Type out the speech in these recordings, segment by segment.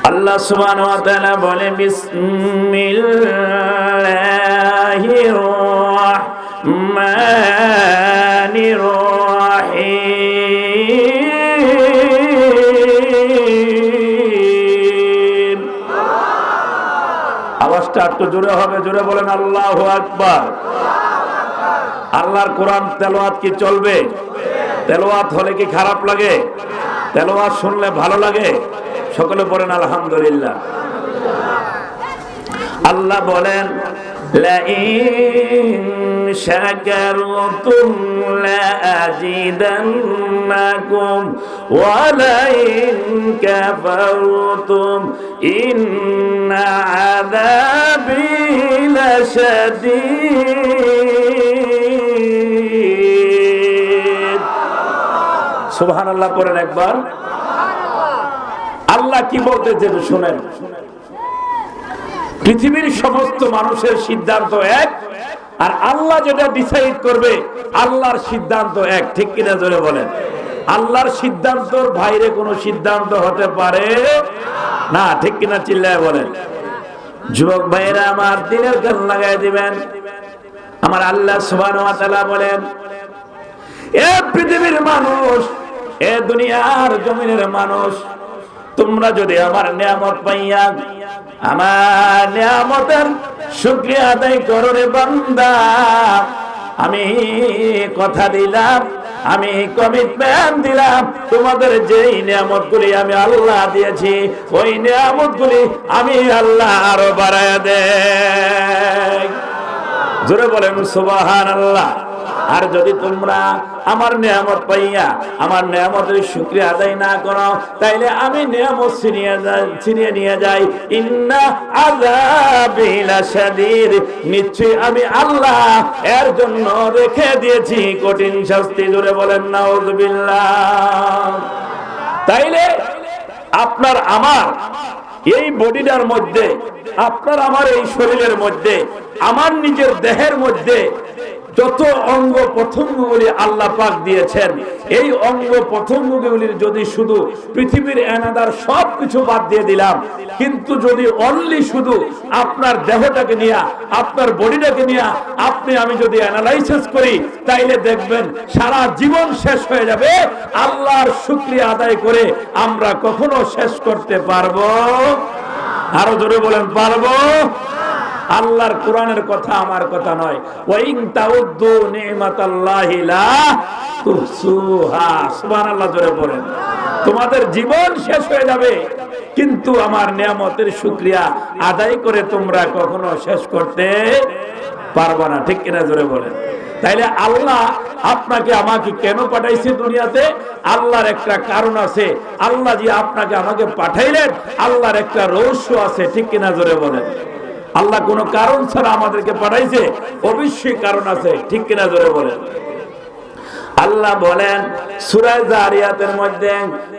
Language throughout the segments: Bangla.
আল্লাহ সুবহানাহু ওয়া তাআলা বলে বিসমিল্লাহির রাহমানির রাহিম। আওয়াজটা একটু জোরে হবে, জোরে বলেন আল্লাহু আকবার। আল্লাহর কোরআন তেলাওয়াত কি চলবে? তেলাওয়াত হলে কি খারাপ লাগে? তেলাওয়াত শুনলে ভালো লাগে? সকলে পড়েন আলহামদুলিল্লাহ। আল্লাহ বলেন লাইন শাকারতুম লাযিদান্নাকুম ওয়া লাইন কাফারতুম ইন্না আযাবি লাশাদীদ। সুবহানাল্লাহ পড়েন একবার। আল্লাহ কি বলতেছেন শুনেন। পৃথিবীর সমস্ত মানুষের সিদ্ধান্ত এক, আর আল্লাহ যেটা ডিসাইড করবে আল্লাহর সিদ্ধান্ত এক। ঠিক কিনা জোরে বলেন। আল্লাহর সিদ্ধান্তর বাইরে কোনো সিদ্ধান্ত হতে পারে না। ঠিক কিনা চিল্লায় বলেন। যুবক ভাইরা আমার দিনের কান লাগাই দিবেন। আমার আল্লাহ সুবহানাহু ওয়া তাআলা বলেন, এ পৃথিবীর মানুষ, এ দুনিয়ার জমিনের মানুষ, তোমরা যদি আমার নিয়ামত পাইয়া আমার নিয়ামতের শুকরিয়া আদায় করো রে বান্দা, আমি কথা দিলাম, আমি কমিটমেন্ট দিলাম, তোমাদের যেই নিয়ামতগুলি আমি আল্লাহ দিয়েছি ওই নিয়ামতগুলি আমি আল্লাহ আরো বাড়ায়া দেই। জোরে বলেন সুবহানাল্লাহ। আর যদি তোমরা আমার নিয়ামত পাইয়া আমার নিয়ামতের শুকরিয়া আদায় না করো, তাইলে আমি নিয়ামত ছিনিয়ে নিয়ে যাই। ইন্না আযাবি লাশাদীদ, নিশ্চয়ই আমি আল্লাহ এর জন্য রেখে দিয়েছি কঠিন শাস্তি। জোরে বলেন নাউযুবিল্লাহ। তাইলে আপনার আমার এই বডিটার মধ্যে, আপনার আমার এই শরীরের মধ্যে, আমার নিজের দেহের মধ্যে যত অঙ্গ প্রত্যঙ্গগুলি আল্লাহ পাক দিয়েছেন, এই অঙ্গ প্রত্যঙ্গগুলির যদি শুধু পৃথিবীর এনাদার সবকিছু বাদ দিয়ে দিলাম, কিন্তু যদি অনলি শুধু আপনার দেহটাকে নিয়ে, আপনার বডিটাকে নিয়ে আপনি আমি যদি অ্যানালাইসিস করি, তাইলে দেখবেন সারা জীবন শেষ হয়ে যাবে। আল্লাহর শুকরিয়া আদায় করে আমরা কখনো শেষ করতে পারবো? আরো জোরে বলেন পারবো? আল্লাহর কোরআনের কথা আমার কথা নয়। ওয়াইন তাউদ্দু নি'মাতাল্লাহি লা তুহসুহা। সুবহানাল্লাহ জোরে বলেন। তোমাদের জীবন শেষ হয়ে যাবে, কিন্তু আমার নিয়ামতের শুকরিয়া আদায় করে তোমরা কখনো শেষ করতে পারবে না। ঠিক কিনা জোরে বলেন। তাইলে আল্লাহ আপনাকে আমাকে কেন পাঠাইছে দুনিয়াতে? আল্লাহর একটা কারণ আছে। আল্লাহ যে আপনাকে আমাকে পাঠাইলেন, আল্লাহর একটা রহস্য আছে। ঠিক কিনা জোরে বলেন। আল্লাহ কোন কারণ ছাড়া আমাদেরকে পাঠাইছে? অবশ্যই কারণ আছে। ঠিক কিনা জোরে বলেন। আল্লাহ বলেন সূরা যারিয়াতের মধ্যে,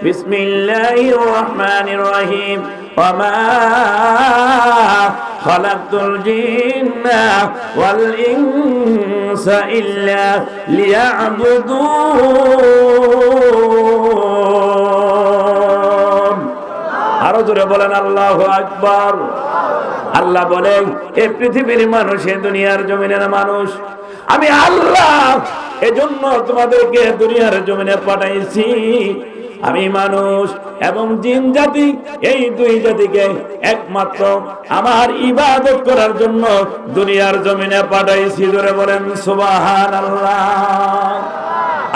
বিসমিল্লাহির রহমানির রহিম, ওয়া মা খালাকতুল জিন্না ওয়াল ইনসা ইল্লা লিয়াবুদুন। আরো জোরে বলেন আল্লাহু আকবার। আল্লাহ বলেন, এ পৃথিবীর মানুষ, এ দুনিয়ার জমিনের মানুষ, আমি আল্লাহ এজন্য তোমাদেরকে দুনিয়ার জমিনে পাঠাইছি। আমি মানুষ এবং জিন জাতি, এই দুই জাতিকে একমাত্র আমার ইবাদত করার জন্য দুনিয়ার জমিনে পাঠাইছি। জোরে বলেন সুবহানাল্লাহ।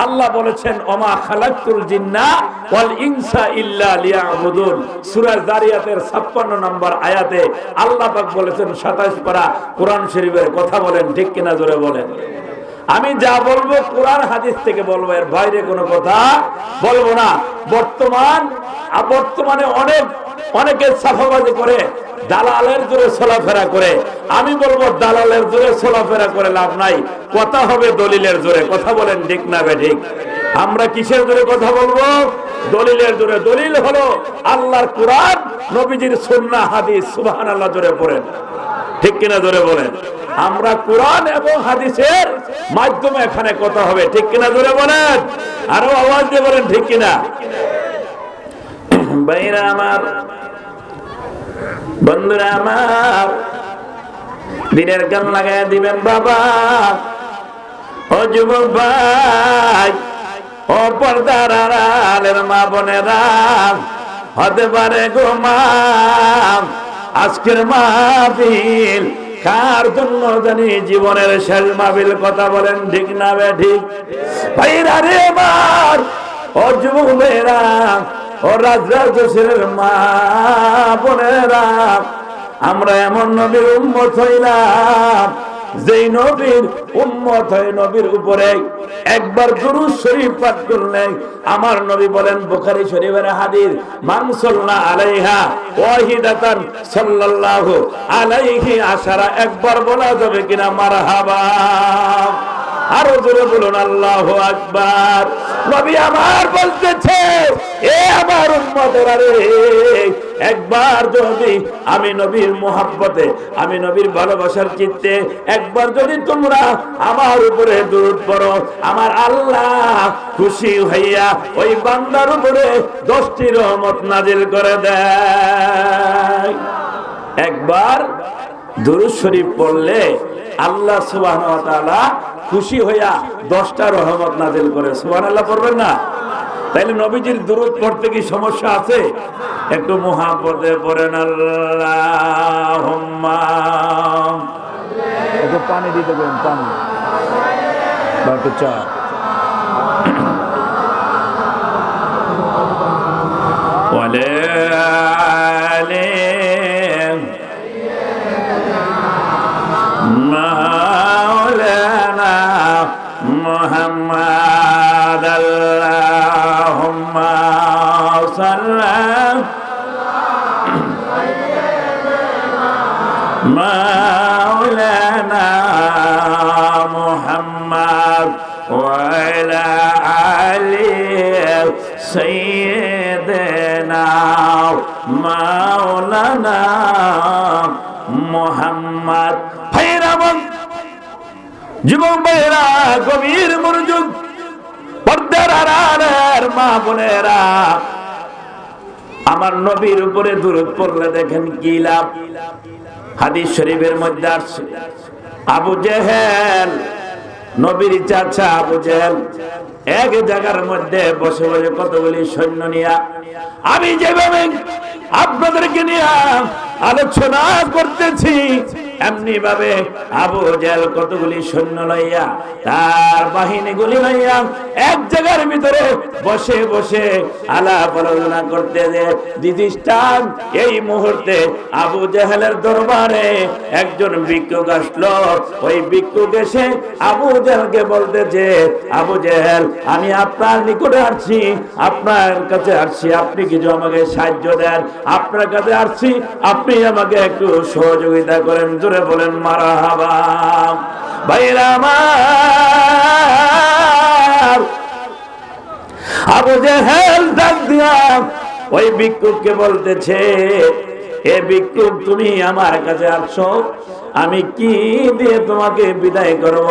আল্লাহ বলেছেন, ওমা খালাকতুল জিন্না ওয়াল ইনসা ইল্লা লিয়াবুদুন। সূরা যারিয়াতের 56 নম্বর আয়াতে আল্লাহ পাক বলেছেন, 27 পারা কোরআন শরীফের কথা বলেন। ঠিক কিনা জোরে বলেন। আমি যা বলবো কোরআন হাদিস থেকে বলবো, এর বাইরে কোনো কথা বলবো না। বর্তমানে অনেকে সাফাবাজি করে, দালালের জোরে চলাফেরা করে। আমি বলবো দালালের জোরে চলাফেরা করে লাভ নাই, কথা হবে দলিলের জোরে। কথা বলেন ঠিক না বেঠিক? আমরা কিসের জোরে কথা বলবো? দলিলের জোরে। দলিল হলো আল্লাহর কোরআন, নবীজির সুন্নাহ হাদিস। সুবহানাল্লাহ জোরে পড়েন। ঠিক কিনা জোরে বলেন। আমরা কোরআন এবং হাদিসের মাধ্যমে এখানে কথা হবে। ঠিক কিনা জোরে বলেন। আরো আওয়াজ দিয়ে বলেন ঠিক কিনা। ভাইরা আমার, বন্ধুরা আমার, দিনের কান লাগাই দিবেন বাবা। ও যুবক ভাই, ও পর্দার আড়ালের মা বোনেরা, হতে পারে গো মা আজকের মাহফিল কার জন্য জানি জীবনের শেষ মাহফিল। কথা বলেন ঠিক না বে ঠিক? ভাইরা রে আমার, ও যুবক ভাইরা, ও রাজরাজের মা বোনেরা, আমরা এমন নবীর উম্মত হইলাম যেই নবীর উম্মত হয়ে নবীর উপরে একবার দুরূদ শরীফ পাঠ করলে আমার নবী বলেন, বুখারী শরীফের হাদিস, মান সাল্লা আলাইহা ওয়াহিদাতান সাল্লাল্লাহু আলাইহি আশারা। একবার বলা যাবে কিনা মারহাবা? আরো জোরে বলুন আল্লাহু আকবার। নবী আমার বলতেছে, এ আমার উম্মতেরা রে, একবার যদি আমি নবীর মুহাব্বতে, আমি নবীর ভালোবাসার চিত্তে একবার যদি তোমরা আমার উপরে দুরূদ পড়ো, আমার আল্লাহ খুশি হইয়া ওই বান্দার উপরে 10টি রহমত নাজিল করে দেয়। একবার দুরূদ শরীফ পড়লে আল্লাহ সুবহানাহু ওয়া তাআলা খুশি হইয়া 10টা রহমত নাজিল করে। সুবহানাল্লাহ পড়বেন না? তাইলে নবীজির দুরূদ পড়তে কি সমস্যা আছে? একটু মুহাব্বতে পড়েন আল্লাহুম্মা। একটু পানি দিতে বলেন, পানি বা একটু চা। ওয়ালে আলে মাওলানা মুহাম্মদ আল্লাহুম্মা সাল্লাম মাওলানা মুহাম্মদ ওয়া আলা আলি সাইয়্যিদিনা মাওলানা মুহাম্মদ। ভাইরামন, যুবক ভাইরা, গভীর মনোযোগ, পর্দার আড়ালের মা বোনেরা, আমার নবীর উপরে দুরূদ পড়লে দেখেন কি লাভ। হাদিস শরীফের মধ্যে আসছে, আবু জেহেল, নবীর চাচা আবু জেহেল, এক জায়গার মধ্যে বসে বসে কতগুলি সৈন্য নিয়া, আমি যেভাবে আপনাদেরকে নিয়ে আলোচনা করতেছি এমনি ভাবে আবু জেহেল কতগুলি সৈন্য লইয়া, তার বাহিনীগুলি লইয়া এক জায়গার ভিতরে বসে বসে আলাপ আলোচনা করতে যে দিদিষ্টান। এই মুহূর্তে আবু জেহেলের দরবারে একজন ভিক্ষুক আসলো। ওই ভিক্ষুক এসে আবু জেহেলকে বলতেছে, আবু জেহেল, আমি আপনার নিকটে আসছি, আপনার কাছে আসছি, আপনি কিছু আমাকে সাহায্য দেন। আপনার কাছে আসছি, আপনি আমাকে একটু সহযোগিতা করেন। জোরে বলেন মারহাবা। ভাইরা আমার, আবু জেহেল ডাক দিয়া ওই ভিক্ষুককে বলতেছে, এ ভিক্ষুক, তুমি আমার কাছে আসছো, আমি কি দিয়ে তোমাকে বিদায় করব?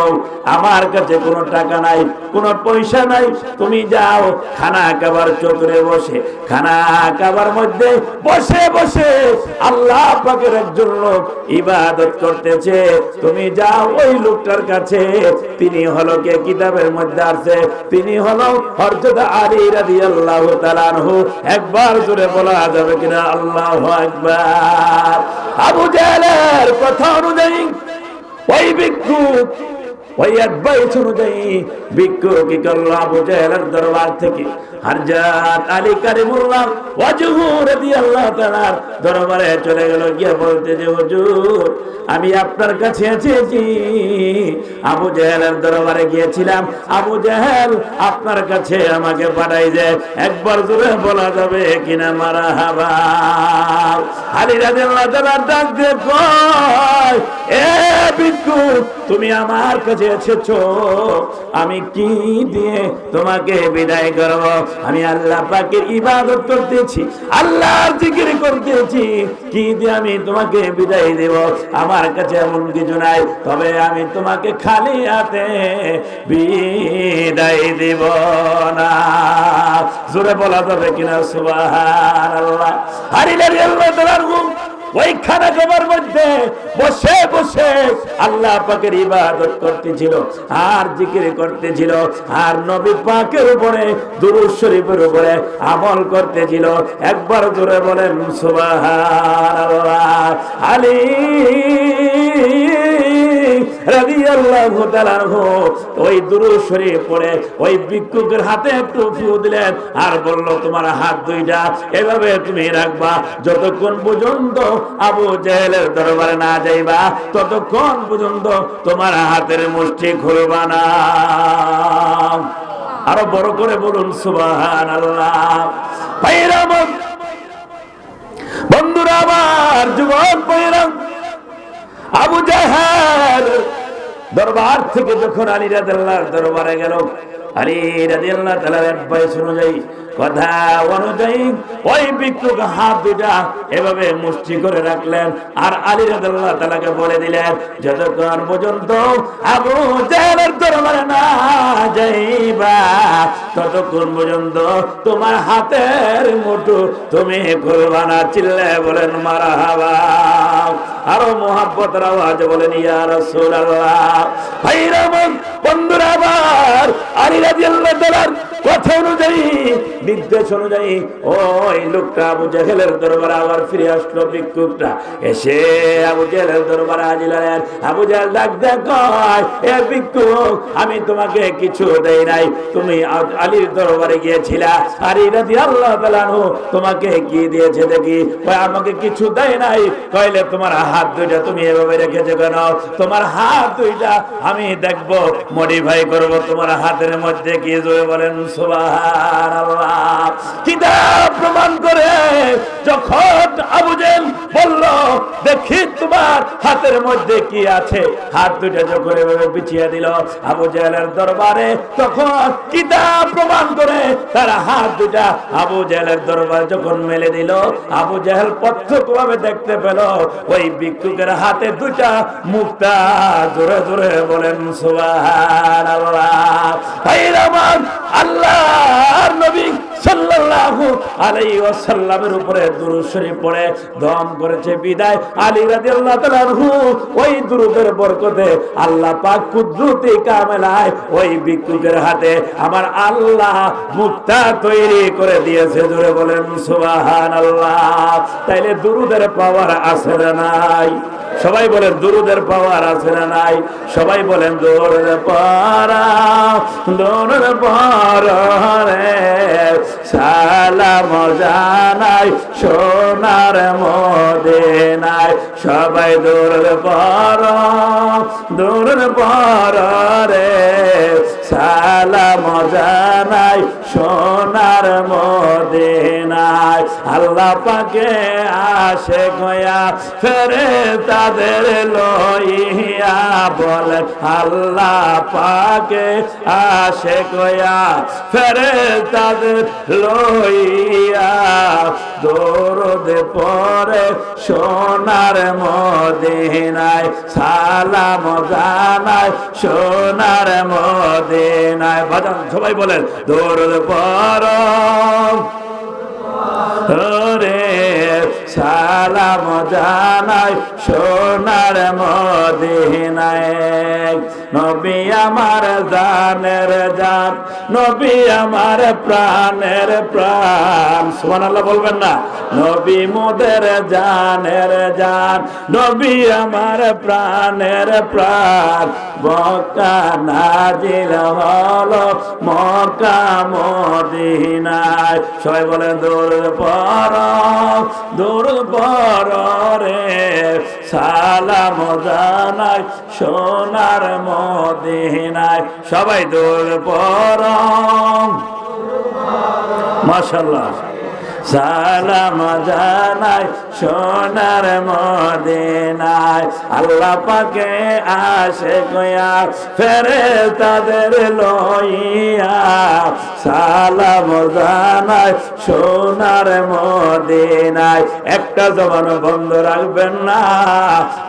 আমার কাছে কোনো টাকা নাই, কোনো পয়সা নাই। তুমি যাও খানা খাবার চতুরে বসে, খানা খাবার মধ্যে বসে বসে আল্লাহ পাকের একজন লোক ইবাদত করতেছে, তুমি যাও ওই লোকটার কাছে। তিনি হলো কে? কিতাবের মধ্যে আছে, তিনি হলো হযরত আলী রাদিয়াল্লাহু তাআলা আনহু। একবার জোরে বলা যাবে কিনা আল্লাহু আকবার। আবু জেহেলের কথা অনুযায়ী ওই ভিক্ষুক, ওই অ্যাডভাইস অনুযায়ী ভিক্ষুক কি করলো? আবু জেহেলের দরবার থেকে হযরত আলী কারিমুল্লাহ ওয়াজহু রাদিয়াল্লাহু তাআলা দরবারে চলে গেল। গিয়ে বলতে যে, হুজুর, আমি আপনার কাছে এসেছি। আবু জেহেলের দরবারে গিয়েছিলাম, আবু জেহেল আপনার কাছে আমাকে পাঠাই যে। একবার জোরে বলা যাবে কিনা মারহাবা। আলী রাদিয়াল্লাহু তাআলা ডাক দিয়ে কয়, এ ভিক্ষুক, তুমি আমার কাছে এসেছো, আমি কি দিয়ে তোমাকে বিদায় করব? আমি আল্লাহ পাকের ইবাদত করতেছি, আল্লাহর জিকির করতেছি, কি দিয়ে আমি তোমাকে বিদায় দেব? আমার কাছে এমন কিছু নাই, তবে আমি তোমাকে খালি হাতে বিদায় দেব না। জোরে বলা যাবে কিনা সুবহানাল্লাহ। আলী রাদিয়াল্লাহু তাআলা ওই খানা জমার মধ্যে বসে বসে আল্লাহ পাকের ইবাদত করতেছিল আর জিকির করতেছিল আর নবী পাকের উপরে দুরূদ শরীফের উপরে আমল করতেছিল। একবার জোরে বলেন সুবহানাল্লাহ। আলী রাদিয়াল্লাহু তাআলা ওই দুরূদ শরীফ পড়ে ওই ভিক্ষুকের হাতে একটু ফু দিলেন আর বলল, তোমার হাত দুইটা এভাবে তুমি রাখবা, যতক্ষণ পর্যন্ত আবু জেহেলের দরবারে না যাইবা ততক্ষণ পর্যন্ত তোমার হাতের মুষ্টি খুলবা না। আরো বড় করে বলুন সুবহানাল্লাহ। ভাইরা আমার, বন্ধুরা আমার, যুবক ভাইরা, আবু জেহেল দরবার থেকে যখন আলী রাদিয়াল্লাহু দরবারে গেল, আলী রাদিয়াল্লাহু তাআলার অ্যাডভাইস অনুযায়ী, কথা অনুযায়ী ওই ভিক্ষুক হাত দুটা এভাবে মুষ্টি করে রাখলেন আর আলী রাদিয়াল্লাহু তাআলাকে বলে দিলেন, যতক্ষণ পর্যন্ত আবু জেহেলের দরবারে না যাইবা ততক্ষণ পর্যন্ত তোমার হাতের মুঠো তুমি খুলবা না। চিল্লায়ে বলেন মারহাবা। আরো মুহাব্বতের আওয়াজে বলেন ইয়া রাসূলুল্লাহ। ভাইরা আমার, বন্ধুরা আমার, আলী রাদিয়াল্লাহু তাআলার কথা অনুযায়ী, নির্দেশ অনুযায়ী ওই লোকটা আবু জেহেলের দরবারে আবার ফিরে আসলো। ভিক্ষুকটা এসে আবু জেহেলের দরবারে হাজির হলেন। আবু জেহেল ডাক দেয়, কয়, এ ভিক্ষুক, আমি তোমাকে কিছু দেই নাই, তুমি আলীর দরবারে গিয়েছিলা, আলী রাদিয়াল্লাহু তাআলা তোমাকে কি দিয়েছে দেখি? কয়, আমাকে কিছু দেয় নাই। কইলে, তোমার হাত দুইটা তুমি এভাবে রেখেছো কেন? তোমার হাত দুইটা আমি দেখবো, মডিফাই করবো, তোমার হাতের মধ্যে কি জোরে বলেন সুবহানাল্লাহ। কিতাব প্রমাণ করে যখন আবু জেহেল বলল, দেখি তোমার হাতের মধ্যে কি আছে, হাত দুইটা যখন এভাবে বিছিয়ে দিল আবু জেহেলের দরবারে, তখন কিতাব প্রমাণ করে তার হাত দুইটা আবু জেহেলের দরবারে যখন মেলে দিল, আবু জেহেল প্রত্যক্ষভাবে দেখতে পেল ওই ভিক্ষুকের হাতে দুইটা মুক্তা। জোরে জোরে বলেন সুবহানাল্লাহ। ভাইরা আমার, আল্লাহর নবী সাল্লাল্লাহু আলাইহি ওয়াসাল্লামের উপরে দুরূদ শরীফ পড়ে দম করেছে বিদায় আলী রাদিয়াল্লাহু তাআলা আনহু ওই দুরূদের বরকতে আল্লাহ পাক কুদরতে কামেলায় ওই ভিক্ষুকের হাতে আমার আল্লাহ মুক্তা তৈরি করে দিয়েছে। জোরে বলেন সুবহানাল্লাহ। তাইলে দুরূদের পাওয়ার আছে না নাই? সবাই বলেন দুরূদের পাওয়ার আছে না নাই? সবাই বলেন দুরূদের পাওয়ারে সালাম জানাই সোনার মদিনায়। সবাই দুরূদ পাওয়ারে সালাম জানাই সোনার মদিনায়। আল্লাহ পাকে আশিক হইয়া ফেরেশতাদের লইয়া বলেন, আল্লাহ পাকে আশিক হইয়া ফেরেশতাদের লইয়া দরুদ পড়ে সোনার মদিনায়। সালাম জানাই সোনার মদিনায়। বাজান সবাই বলেন দরুদ পড়ো রে সালাম জানাই সোনার মদিনায়। নবী আমার জানের জান, নবী আমার প্রাণের প্রাণ। সুবহানাল্লাহ বলবেন না? নবী মোদের জানের জান, নবী আমার প্রাণের প্রাণ। মক্কা নাজিল হলো মক্কা মদিনায়। সবাই বলেন দরুদ পড়ো রে সালাম জানাই সোনার মদিনায়। সবাই দরুদ পড়ো। মাশাআল্লাহ। সালাম জানাই সোনার মদিনায়। আল্লাহ পাকে আশিক হইয়া ফেরেশতাদের লইয়া সালাম জানাই সোনার মদিনায়। একটা জবান বন্ধ রাখবেন না,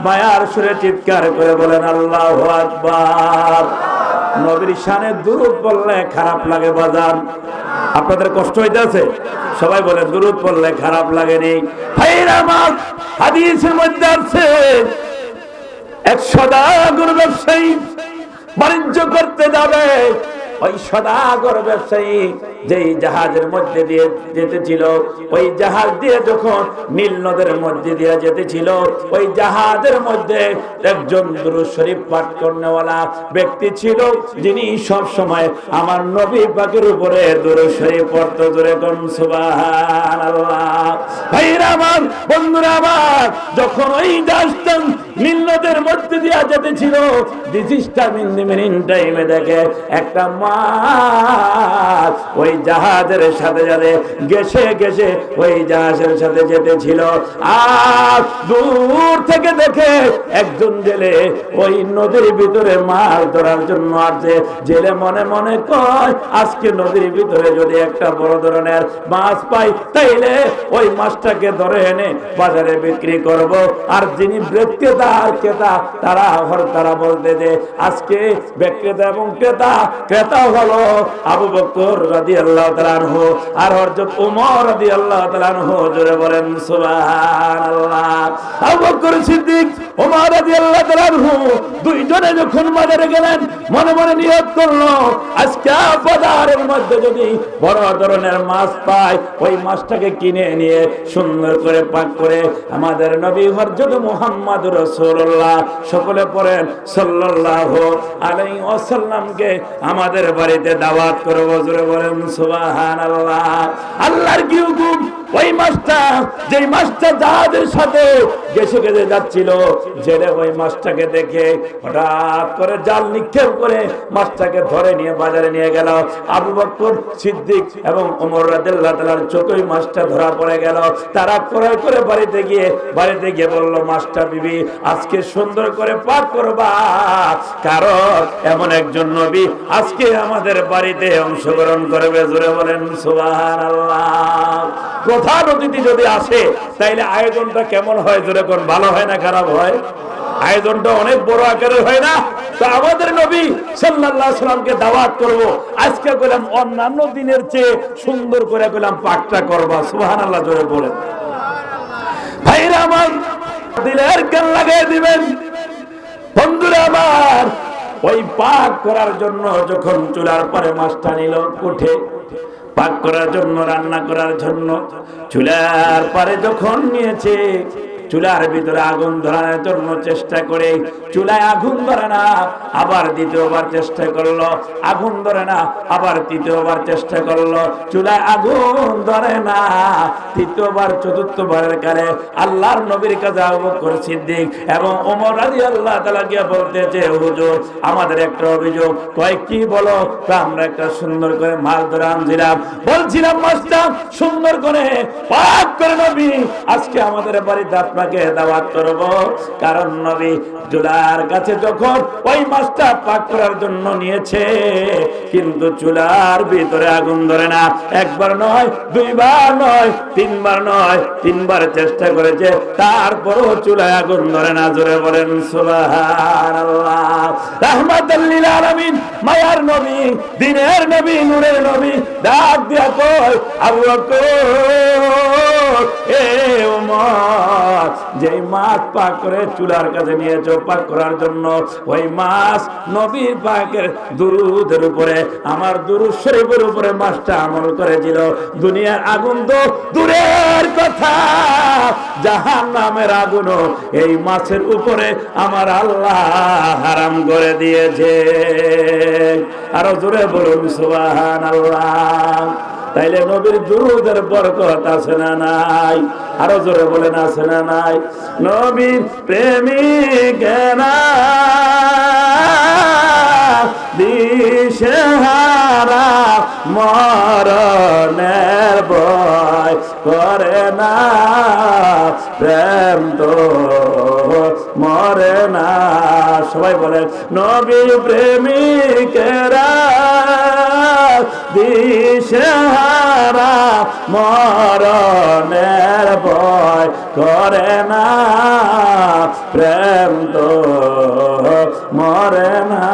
মায়ার সুরে চিৎকার করে বলেন আল্লাহু আকবার। নবীর শানে দুরূদ পড়লে খারাপ লাগে বাজান? আপনাদের কষ্ট হইতেছে? সবাই বলেন দুরূদ পড়লে খারাপ লাগেনি? ভাইরা আমার, হাদিসের মধ্যে আছে এক সদাগর ব্যবসায়ী বাণিজ্য করতে যাবে। ওই সদাগর ব্যবসায়ী যেই জাহাজের মধ্যে দিয়ে যেতেছিল, ওই জাহাজ দিয়ে যখন নীল নদের মধ্যে দিয়ে যেতেছিল, ওই জাহাজের মধ্যে একজন দুরূদ শরীফ পাঠ করনেওয়ালা ব্যক্তি ছিল, যিনি সব সময় আমার নবী পাকের উপরে দুরূদ শরীফ পড়তো। জোরে কোন সুবহানাল্লাহ। ভাইরা আমার, বন্ধুরা আমার, যখন ওই জাহাজটা নীল নদের মধ্যে দিয়ে যেতেছিল, টাইমে দেখে একটা মাছ ওই জাহাজের সাথে সাথে গেছে গেছে ওই জাহাজের সাথে যেতেছিল। আর দূর থেকে দেখে একজন জেলে ওই নদীর ভিতরে মাছ ধরার জন্য আসছে। জেলে মনে মনে কয়, আজকে নদীর ভিতরে যদি একটা বড় ধরনের মাছ পাই, তাইলে ওই মাছটাকে ধরে এনে বাজারে বিক্রি করব। আর যিনি বিক্রেতা আর ক্রেতা, তারা বলতে যে আজকে বিক্রেতা এবং ক্রেতা হলো আবু বকর রাদিয়াল্লাহু তাআলা আনহু আর হযরত ওমর রাদিয়াল্লাহু তাআলা আনহু। জোরে বলেন সুবহানাল্লাহ। আবু বকর সিদ্দিক, ওমর রাদিয়াল্লাহু তাআলা আনহু দুইজনে যখন বাজারে গেলেন, মনে মনে নিয়ত করলো, আজকে বাজারের মধ্যে যদি বড় ধরনের মাছ পাই, ওই মাছটাকে কিনে নিয়ে সুন্দর করে পাক করে আমাদের নবী হযরত মুহাম্মদুর রাসূলুল্লাহ, সকলে পড়েন সাল্লাল্লাহু আলাইহি ওয়াসাল্লামকে আমাদের বাড়িতে দাওয়াত করব। জোরে বলেন সুবহানাল্লাহ। আল্লাহর কি হুকুম, ওই মাছটা, যেই মাছটা জাহাজের সাথে গেছে গেছে যাচ্ছিল, জেলে ওই মাছটাকে দেখে হঠাৎ করে জাল নিক্ষেপ করে মাছটাকে ধরে নিয়ে বাজারে নিয়ে গেল। আবু বকর সিদ্দিক এবং ওমর রাদিয়াল্লাহু তাআলার চোখেই মাছটা ধরা পড়ে গেল। তারা ক্রয় করে বাড়িতে গিয়ে বলল, মাছটা বিবি আজকে সুন্দর করে পাক করবা, কারণ এমন একজন নবী আজকে আমাদের বাড়িতে অংশগ্রহণ করবে। জোরে বলেন সুবহানাল্লাহ। প্রধান অতিথি যদি আসে, তাইলে আয়োজনটা কেমন হয়? জোরে কোন, ভালো হয় না খারাপ হয়? আয়োজনটা অনেক বড় আকারের হয় না? তো আমাদের নবী সাল্লাল্লাহু আলাইহি সাল্লামকে দাওয়াত করব, আজকে কইলাম অন্যান্য দিনের চেয়ে সুন্দর করে কইলাম পাকটা করবা। সুবহানাল্লাহ। জোরে বলেন। ভাইরা আমার, দিলের কান লাগিয়ে দিবেন। বন্ধুরা আমার, ওই পাক করার জন্য যখন চুলার পরে মাছটা নিল উঠে, পাক করার জন্য, রান্না করার জন্য চুলার পরে যখন নিয়েছে, চুলার ভিতরে আগুন ধরানোর জন্য চেষ্টা করে চুলায় আগুন ধরে না, আবার দ্বিতীয়বার চেষ্টা করলো, আগুন ধরে না, আবার তৃতীয়বার চেষ্টা করলো, চুলায় আগুন ধরে না, তৃতীয়বার চতুর্থবারের কালে আল্লাহর নবীর কাছে আবু বকর সিদ্দিক এবং ওমর রাদিয়াল্লাহু তাআলা গিয়ে বলতেছে, হুজুর আমাদের একটা অভিযোগ। কয় কি বলো? আমরা একটা সুন্দর করে মাছ ধরে আনছিলাম, বলছিলাম মাছটা সুন্দর করে পাক করে নবী আজকে আমাদের বাড়িতে আপনাকে দাওয়াত করব, কারণ নবী চুলার কাছে যখন ওই মাছটা পাক করার জন্য নিয়েছে, কিন্তু চুলার ভিতরে আগুন ধরে না। একবার নয়, দুইবার নয়, তিনবার নয়, তিনবার চেষ্টা করেছে, তারপরও চুলায় আগুন ধরে না। জোরে বলেন সুবহানাল্লাহ। রাহমাতাল লিল আলামিন, মায়ার নবী, দ্বীনের নবী, নূরের নবী ডাক দিয়া কয়, আবু বকর, এ ওমর, যেই মাছ পাক করে চুলার কাছে নিয়েছো পাক করার জন্য, ওই মাছ নবীর পাকের দুরূদের উপরে, আমার দুরূদ শরীফের উপরে মাছটা আমল করেছিল। দুনিয়ার আগুন তো দূরের কথা, জাহান্নামের আগুনও এই মাছের উপরে আমার আল্লাহ হারাম করে দিয়েছে। আরো জোরে বলুন সুবহানাল্লাহ। তাইলে নবীর দুরূদের বরকত আছে না নাই? আরো জোরে বলেন, আছে না নাই? নবীর প্রেমিকেরা দিশেহারা মরণের ভয় করে না, প্রেম তো মরে না। সবাই বলেন, নবীর প্রেমিকেরা দিশেহারা মরণের ভয় করে না, প্রেম তো মরে না।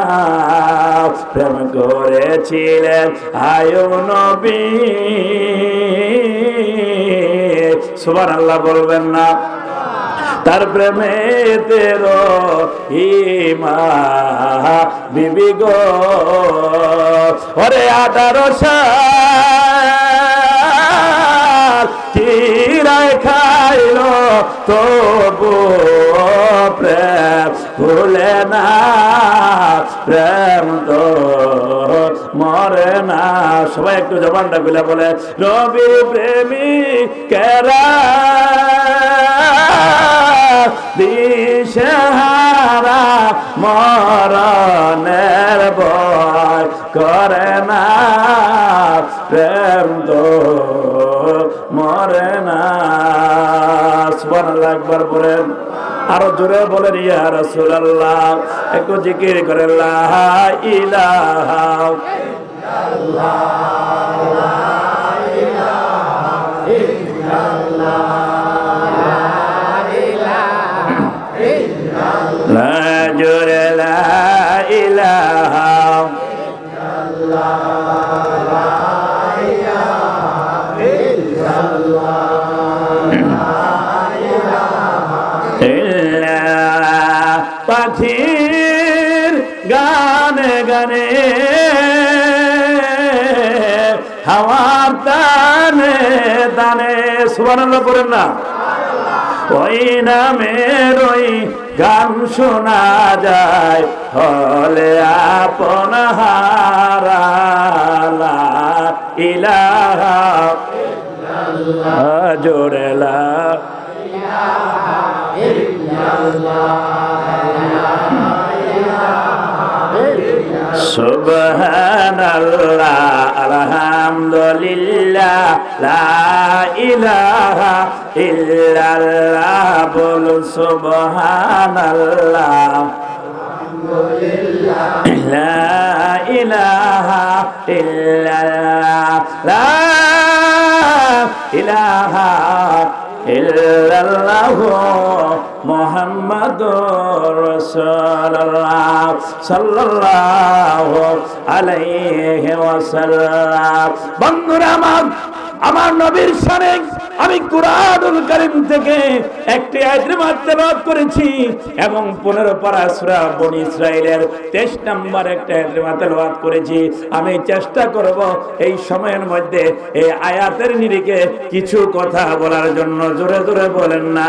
প্রেম করেছিলেন আয়ু নবী, সুবহানাল্লাহ বলবেন না? তার প্রেমেতে রহিমা বিবি গো ওরে 18 সাল চিরাই খাইলো তবু প্রেম ভুলে না, প্রেম তো মরে না। সবাই একটু জবানটা খুলে বলে নবীর প্রেমিকেরা দিশেহারা মরণের ভয় করে না, প্রেম তো মরে না। সুবহানাল্লাহ একবার বলেন, আরো জোরে বলেন ইয়া রাসূলুল্লাহ। একটু জিকির করেন লা ইলাহা লা জোরে লা ইলাহা পাখির গানে গানে হাওয়ার তানে তানে সুবহানাল্লাহ বলেন না, ওই নামের ওই গান শোনা যায় হলে আপন হারা লা ইলাহা ইল্লাল্লাহ জোরে লা ইলাহা সুবহানাল্লাহ আলহামদুলিল্লাহ লা ইলাহা ইল্লাল্লাহ বলুন সুবহানাল্লাহ লা ইলাহা ইল্লাল্লাহ লা ইলাহা ইল্লাল্লাহু মুহাম্মাদুর রাসূলুল্লাহ সাল্লাল্লাহু আলাইহি ওয়াসাল্লাম। বন্ধুরা আমার নবীর শানে আমি কুরআনুল কারীম থেকে একটি আয়াত তেলাওয়াত করেছি এবং 15 পারা সূরা বনী ইসরাঈলের 23 নম্বর একটা আয়াত তেলাওয়াত করেছি। আমি চেষ্টা করব এই সময়ের মধ্যে এই আয়াতের নিরিখে কিছু কথা বলার জন্য। জোরে জোরে বলেন না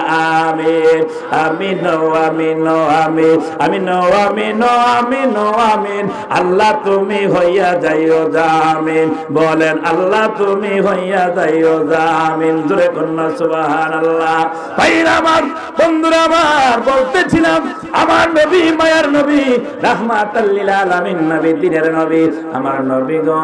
আমিন। আমিন আমিন আমিন আমিন আমিন আমিন আমিন। আল্লাহ তুমি হইয়া যাইও জামিন, বলেন আল্লাহ তুমি হইয়া যাইও জামিন। জোরে কন্যা সুবহানাল্লাহ। ভাইরা আমার, বন্ধুরা আমার, বলতেছিলাম আমার নবী মায়ার নবী রাহমাতাল লিল আলামিন নবী, দিনের নবী, আমার নবী গো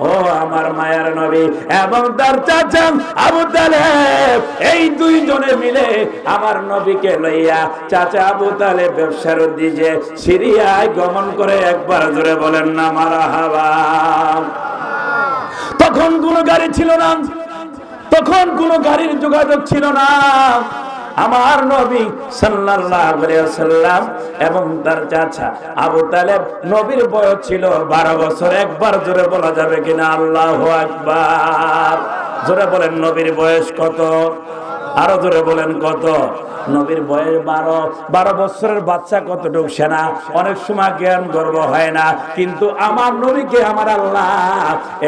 ও আমার মায়ার নবী এবং তার চাচা আবু তালেব, এই দুইজনে মিলে আমার নবীকে লইয়া চাচা আবু তালেব ব্যবসার উদ্দেশ্যে সিরিয়ায় গমন করে। একবার জোরে বলেন না মারহাবা। তখন কোনো গাড়ি ছিল না, তখন কোনো গাড়ির যোগাযোগ ছিল না। আমার নবী সাল্লাল্লাহু আলাইহি ওয়াসাল্লাম এবং তার চাচা আবু তালেব, নবীর বয়স ছিল 12 বছর। একবার জোরে বলা যাবে কিনা আল্লাহু আকবার? জোরে বলেন নবীর বয়স কত? আরো জোরে বলেন কত? নবীর বয়স 12 বছরের বাচ্চা কতটুকু সেনা অনেক সময় জ্ঞান গর্ব হয় না, কিন্তু আমার নবীকে আমার আল্লাহ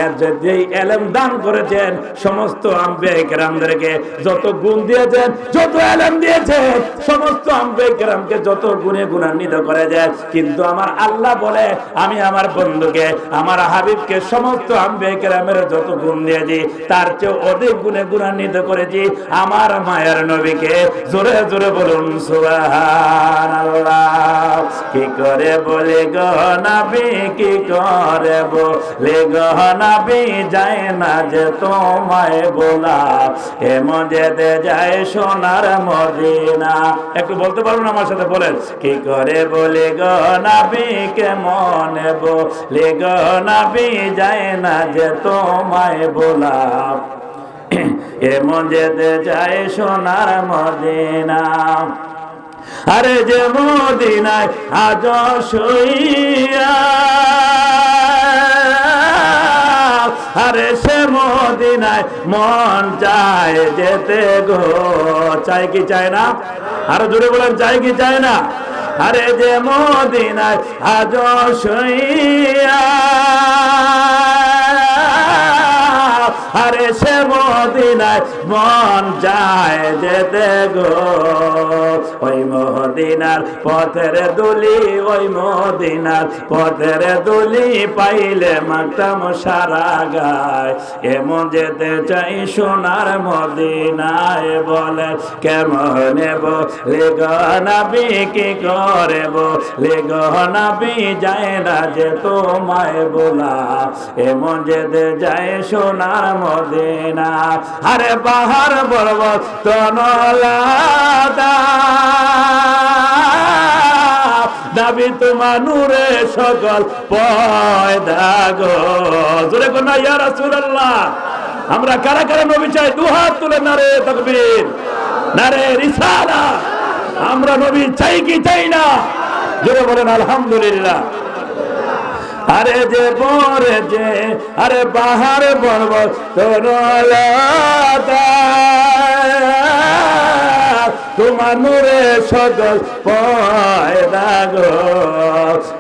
এর যে ইলম দান করেছেন, সমস্ত আম্বিয়া কেরামদেরকে যত গুণ দিয়েছেন, যত ইলম দিয়েছেন, সমস্ত আম্বিয়া কেরামকে যত গুণে গুণান্বিত করে দেন, কিন্তু আমার আল্লাহ বলে আমি আমার বন্ধুকে, আমার হাবিবকে সমস্ত আম্বিয়া কেরামের যত গুণ দিয়েছি তার চেয়ে অধিক গুণে গুণান্বিত করেছি আমার মায়ের নবীকে। জোরে জোরে বলুন সুবহানাল্লাহ। কি করে বলে গো নবী, কি করে বলে গো নবী, যায় না যে তোমায় বলা, এ মজেদে যায় সোনার মদিনা। একটু বলতে পারবেন আমার সাথে? বলেন কি করে বলে গো নবী, কেমন বলে গো নবী, যায় না যে তোমায় বলা, এ মজেদে যায় সোনার মদিনা। আরে যে মদিনায় আজ শুইয়া আরে সে মদিনায় মন চায় যেতে গো। চাই কি চায় না? আরো জোরে বলেন, চাই কি চায় না? আরে যে মদিনায় আজ শুইয়া, আরে সে মদিনায় মন যায় যেতে গো। ওই মদিনার পথের দুলি, ওই মদিনার পথের দুলি পাইলে মাগতাম সারা গায়। এমন যেতে চাই সোনার মদিনায়, বলে কেমন বলে গো নবী, কি করে বলে গো নবী, যায় না যে তোমায় বলা। এমন যেতে যায় সোনার মদিনা, আরে বাহার বলব তনলাদা নবী তোমার নূরে সকল পয়দা গো। জোরে কোন ইয়া রাসূলুল্লাহ। আমরা কারা কারা নবী চাই? দুহাত তুলে নারে তাকবীর, নারে রিসালাত। আমরা নবী চাই কি চাই না? জোরে বলেন আলহামদুলিল্লাহ। আরে যে বরে যে, আরে বাহার বলব তনলাদা তোমার নূরে সকল পয়দা গো।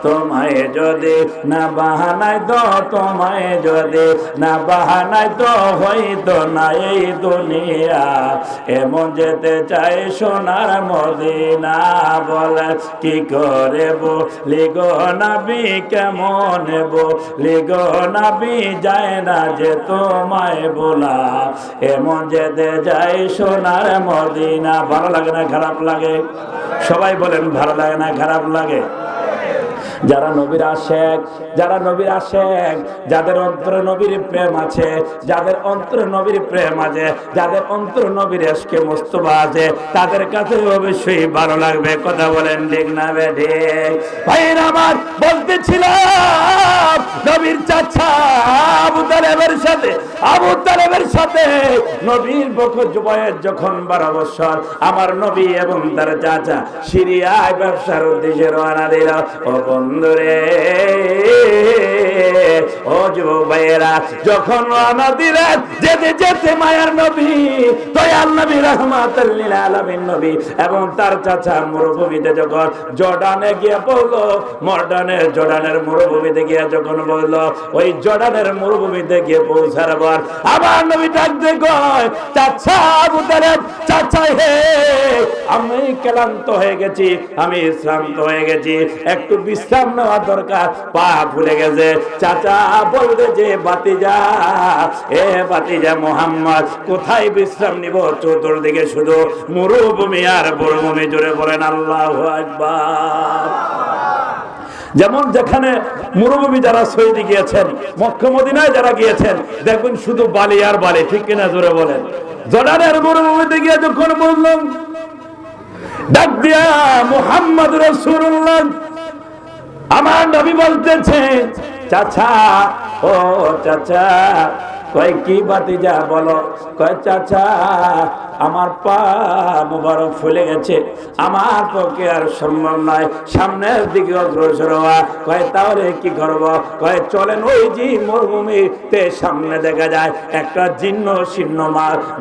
তোমায় যদি না বাহানায় তো, তোমায় যদি না বাহানায় তো হইতো না এই দুনিয়া। এমন যেতে চাই সোনার মদিনা, বলে কি করে বলি গো নবী, কেমন বলি গো নবী, যায় না যে তোমায় বলা। এমন যেতে যাই সোনার মদিনা। ভালো লাগে না খারাপ লাগে? সবাই বলেন ভালো লাগে না খারাপ লাগে? যারা নবীর আশেক, যারা নবীর আশেক, যাদের অন্তরে নবীর প্রেম আছে, যাদের অন্তরে নবীর প্রেম আছে, যাদের অন্তরে নবীর ইশকে মুস্তাফা আছে, তাদের কাছে অবশ্যই ভালো লাগবে। কথা বলেন ঠিক না বেঠে? ভাইরা আমার, বলতেছিলাম নবীর চাচা আবু তালেবের সাথে, আবু তালেবের সাথে নবীর বয়স যখন 12 বছর, আমার নবী এবং তার চাচা সিরিয়ায় ব্যবসার উদ্দেশ্যে রওনা দিল। ও বন্ধুরে, ও যুবক ভাইয়েরা, যখন রওনা দিলেন, যেতে যেতে মায়ার নবী, দয়াল নবী, রাহমাতুল লিল আলামিন নবী এবং তার চাচা মরুভূমিতে যখন জর্ডানে গিয়ে পড়লো, জর্ডানের মরুভূমিতে গিয়ে যখন বললো, ওই জর্ডানের মরুভূমিতে গিয়ে পৌঁছার পর আমার নবী ডাক দিয়ে কয়, চাচা আবু তালেব, চাচা হে, আমি ক্লান্ত হয়ে গেছি, আমি শ্রান্ত হয়ে গেছি, একটু বিশ্রাম নেওয়া দরকার, পা ফুলে গেছে। চাচা বলবে যে বাতিজা, এ বাতিজা মোহাম্মদ, কোথায় বিশ্রাম নিব? চতুর্দিকে শুধু মরুভূমি আর মরুভূমি। জোরে বলেন আল্লাহু আকবার। যেমন যেখানে মরুভূমি যারা সৌদি গিয়েছেন, মক্কা মদিনায় যারা গিয়েছেন, দেখবেন শুধু বালি আর বালি, ঠিক কিনা? জোরে বলেন। জর্ডানের মরুভূমিতে গিয়ে যখন বললাম, ডাক দিয়া মুহাম্মদ রাসূলুল্লাহ, আমার নবী বলতেছে, চাচা, ও চাচা। কয় কি বাতিজা বলো? কয় চাচা, আমার পা মুবারক ফুলে গেছে, আমার পক্ষে আর সম্ভব নয় সামনের দিকে অগ্রসর হওয়া। কয় তাহলে কি করব? কয় চলেন, ওই যে মরুভূমিতে সামনে দেখা যায় একটা জীর্ণ শীর্ণ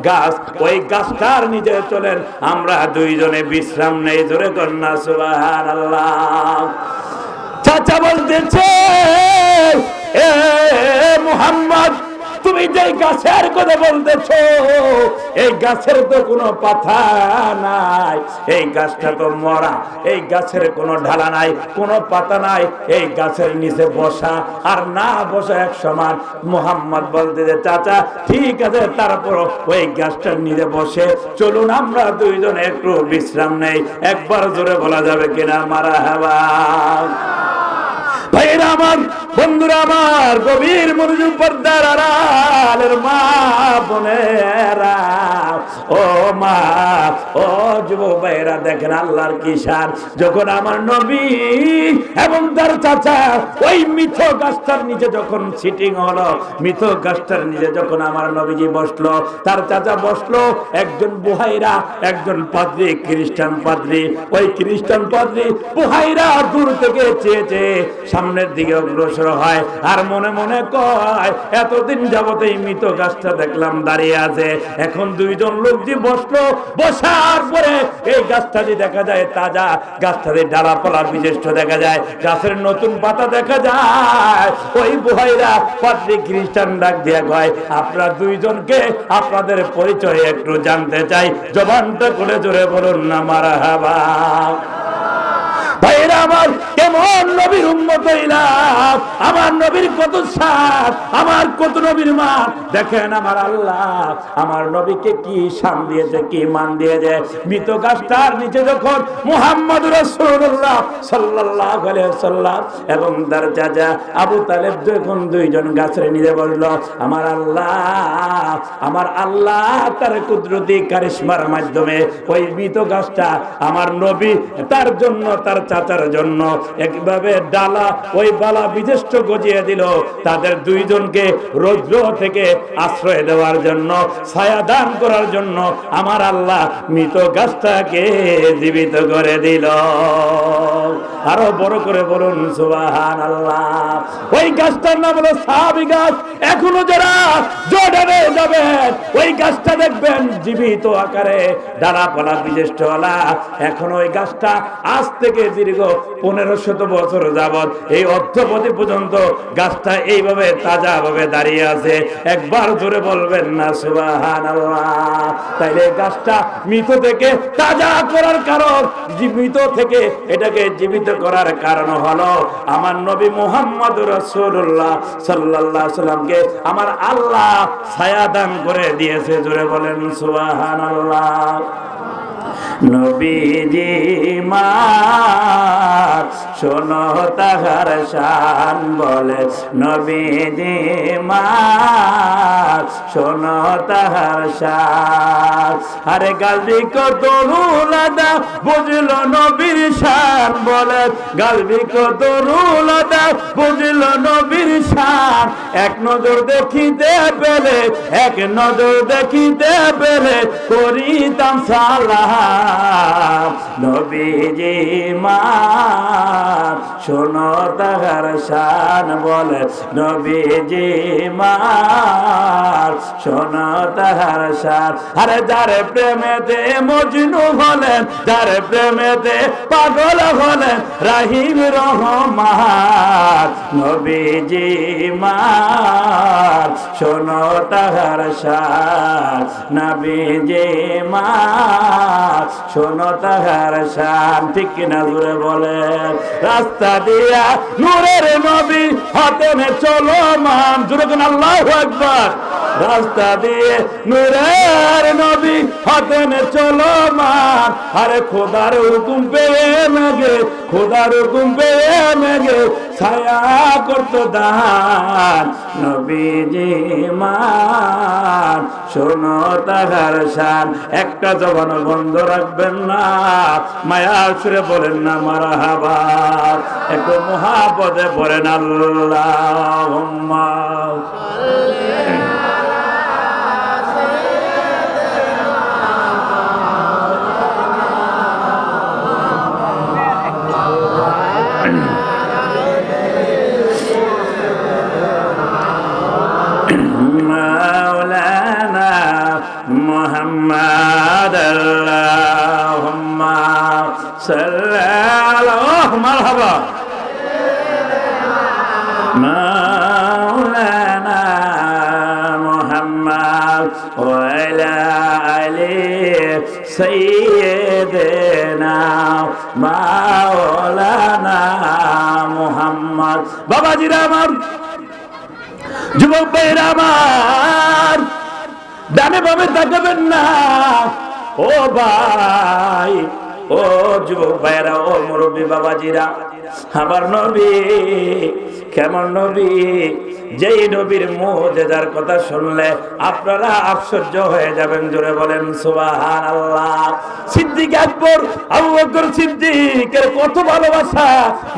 গাছ, ওই গাছটার নিচে চলেন, আমরা দুইজনে বিশ্রাম নেই। জোরে কন্যা সুবহানাল্লাহ। চাচা বলতেছে, এ মুহাম্মদ, তুমি যে গাছের কথা বলতেছো, এই গাছের তো কোনো পাতা নাই, এই গাছটা তো মরা, এই গাছের কোনো ঢালা নাই, কোনো পাতা নাই, এই গাছের নিচে বসা আর না বসা এক সমান। মুহাম্মদ বলতেছে, চাচা ঠিক আছে, তারপর ওই গাছটার নিচে বসে চলুন, আমরা দুইজন একটু বিশ্রাম নেই। একবার জোরে বলা যাবে কিনা মারহাবা? ভাইরা আমার, বন্ধুরা আমার, গভীর মনোযোগ, পর্দার আড়ালের মা বোনেরা, ও ও মা, ও যুবক ভাইরা, দেখেন আল্লাহর কি শান। যখন আমার নবী এবং তার চাচা ওই মিথ গাছটার নিচে যখন সিটিং হলো, মিথ গাছটার নিচে যখন আমার নবীজি বসলো, তার চাচা বসলো, একজন বুহাইরা, একজন পাদ্রী, খ্রিস্টান পাদ্রী। ওই খ্রিস্টান পাদ্রী বুহাইরা দূর থেকে চেয়ে চেয়ে সামনের দিকে অগ্রসর হয় আর মনে মনে কয়, এতদিন যাবত এই মৃত গাছটা দেখলাম দাঁড়িয়ে আছে, এখন দুইজন লোক যে বসলো, বসার পরে এই গাছটাতে দেখা যায় তাজা, গাছটাতে ডালাপালা বিশিষ্ট দেখা যায়, গাছের নতুন পাতা দেখা যায়। ওই বুহাইরা পাদ্রী খ্রিস্টান ডাক দিয়া কয়, আপনারা দুইজনকে আপনাদের পরিচয় একটু জানতে চাই, জবানটা খুলে জোরে বলুন না মারহাবা। ভাইরা আমার, কেমন নবীর উম্মত হইলাম, আমার নবীর কত সাথ, আমার কত নবীর মান। দেখেন আমার আল্লাহ আমার নবীকে কি শান দিয়েছে, কি মান দিয়েছে। মৃত গাছটার নিচে যখন মুহাম্মদ রাসূলুল্লাহ সাল্লাল্লাহু আলাইহি ওয়াসাল্লাম এবং তার চাচা আবু তালেব যখন দুইজন গাছের নিচে বসলো, আমার আল্লাহ তার কুদরতি কারিশমার মাধ্যমে ওই মৃত গাছটা আমার নবী তার জন্য, তার চাচার জন্য একভাবে ডালা ওই বালা বিশিষ্ট গজিয়ে দিল। তাদের দুইজনকে রৌদ্র থেকে আশ্রয় দেওয়ার জন্য, ছায়া দান করার জন্য আমার আল্লাহ মৃত গাছটাকে জীবিত করে দিল। আরো বড় করে বলুন সুবহানাল্লাহ। ওই গাছটার নাম হলো সাহাবী গাছ। এখনো যারা জর্ডানে যাবেন, ওই গাছটা দেখবেন জীবিত আকারে, ডালাপালা বিশিষ্টওয়ালা। এখন ওই গাছটা আজ থেকে দীর্ঘ 1500 বছর যাবত এই অর্ধপতি পর্যন্ত গাছটা এইভাবে তাজা ভাবে দাঁড়িয়ে আছে। একবার জোরে বলবেন না সুবহানাল্লাহ। তাইলে গাছটা মৃত থেকে তাজা করার কারণ, জীবিত থেকে এটাকে জীবিত করার কারণ হলো আমার নবী মুহাম্মদ রাসূলুল্লাহ সাল্লাল্লাহু আলাইহি সাল্লামকে আমার আল্লাহ ছায়া দান করে দিয়েছে। জোরে বলেন সুবহানাল্লাহ। নবীজি মা শোনো তাহার শান বলে, নবীজি মা শোনো তাহার শান। আরে গালবি কত রুলাদা বুঝলো নবীর শান বলে, গালবি কত রুলাদা বুঝলো নবীর শান। এক নজর দেখিতে পেলে, এক নজর দেখিতে পেলে করিতাম সালাম। নবীজি মা শোনো তাহার শান বলে, নবীজি মা শোনো তাহার শান। আরে যার প্রেমেতে মজনু হলেন, যার প্রেমেতে পাগল হলেন রাহিম রহমান। নবীজি মা শোনো তাহার শান, নবীজি মা শোনো তাহার শান। ঠিক কিনা জোরে বলেন। রাস্তা দিয়া নূরের নবী হতেন চলমান। জোরে কোন আল্লাহু আকবার। রাস্তা দিয়ে নূরের নবী হতেন চলমান। আরে খোদার হুকুম পেয়ে মেঘে, খোদার হুকুম পেয়ে মেঘে ছায়া করত দান। নবীজি মান শোনো তাহার শান। একটা জবান বন্ধ রাখবেন না, মায়ার সুরে বলেন না মারহাবা। একটু মুহাব্বতে পড়েন আল্লাহুম্মা মাওলানা মুহাম্মদ আল্লাহুম্মা সাল্লাল্লাহু মারহাবা। মাওলানা মুহাম্মদ ওয়া আলা আলি সাইয়্যিদিনা মাওলানা মুহাম্মদ। বাবাজিরা আমার, যুবক ভাইরা আমার, ডানে বামে তাকাবেন না। ও ভাই, ও যুবক ভাইরা, ও মুরব্বী বাবাজিরা, আমার নবী কেমন নবী, যেই নবীর মুজিজার কথা শুনলে আপনারা আশ্চর্য হয়ে যাবেন। জোরে বলেন সুবহানাল্লাহ। সিদ্দিক আকবর আবু বকর সিদ্দিকের কত ভালোবাসা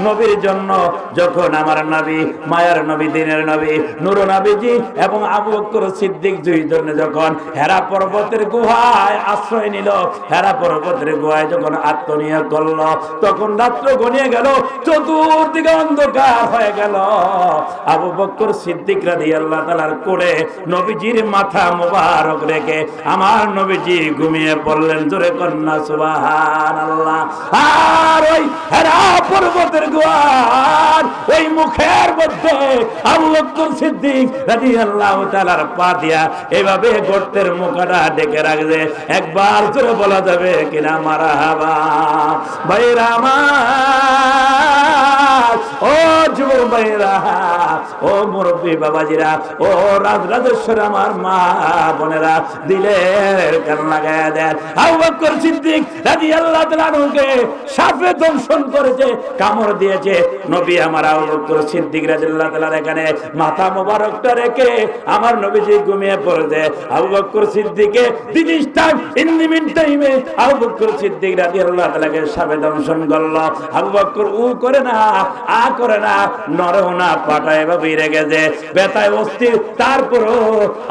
নবীর জন্য। যখন আমার নবী, মায়ার নবী, দিনের নবী, নূর নবীজি এবং আবু বকর সিদ্দিক দুইজনে যখন হেরা পর্বতের গুহায় আশ্রয় নিল, হেরা পর্বতের গুহায় যখন আত্মনিয়োগ করলো, তখন রাত্র ঘনিয়ে গেল, চতুর্দিকে অন্ধকার হয়ে গেল। আবু বকর সিদ্দিক রাদিয়াল্লাহু তাআলার কোলে নবীজির মাথা মোবারক রেখে আমার নবীজি ঘুমিয়ে পড়লেন। জোরে কন্যা সুবহানাল্লাহ। আর ওই হেরা পর্বতের গুহার ওই মুখের মধ্যে আবু বকর সিদ্দিক রাদিয়াল্লাহু তাআলার পা দিয়া এভাবে গর্তের মুখটা ডেকে রাখছে। একবার জোরে বলা যাবে কিনা মারহাবা। ভাইরা আমার, ও যুবক ভাইরা, ও মুরব্বী বাবাজিরা, ও রাজরাজেশ্বর আমার মা বোনেরা, দিলের কান লাগায়া দেন। আবু বকর সিদ্দিক রাদিয়াল্লাহু তাআলা আনহুকে সাপে দংশন করেছে, কামড় দিয়েছে। নবী আমার আবু বকর সিদ্দিক রাদিয়াল্লাহু তাআলার এখানে মাথা মোবারকটা রেখে আমার নবীজি ঘুমিয়ে পড়েছে। আবু বকর সিদ্দিকে দিস টাইম ইন দি মিন টাইমে আবু বকর সিদ্দিক রাদিয়াল্লাহু তাআলাকে সাপে দংশন করলো। আবু বকর উ করে না, আ করে না, নরও না, পাটা এভাবে রেগেছে, ব্যথায় অস্থির। তারপরও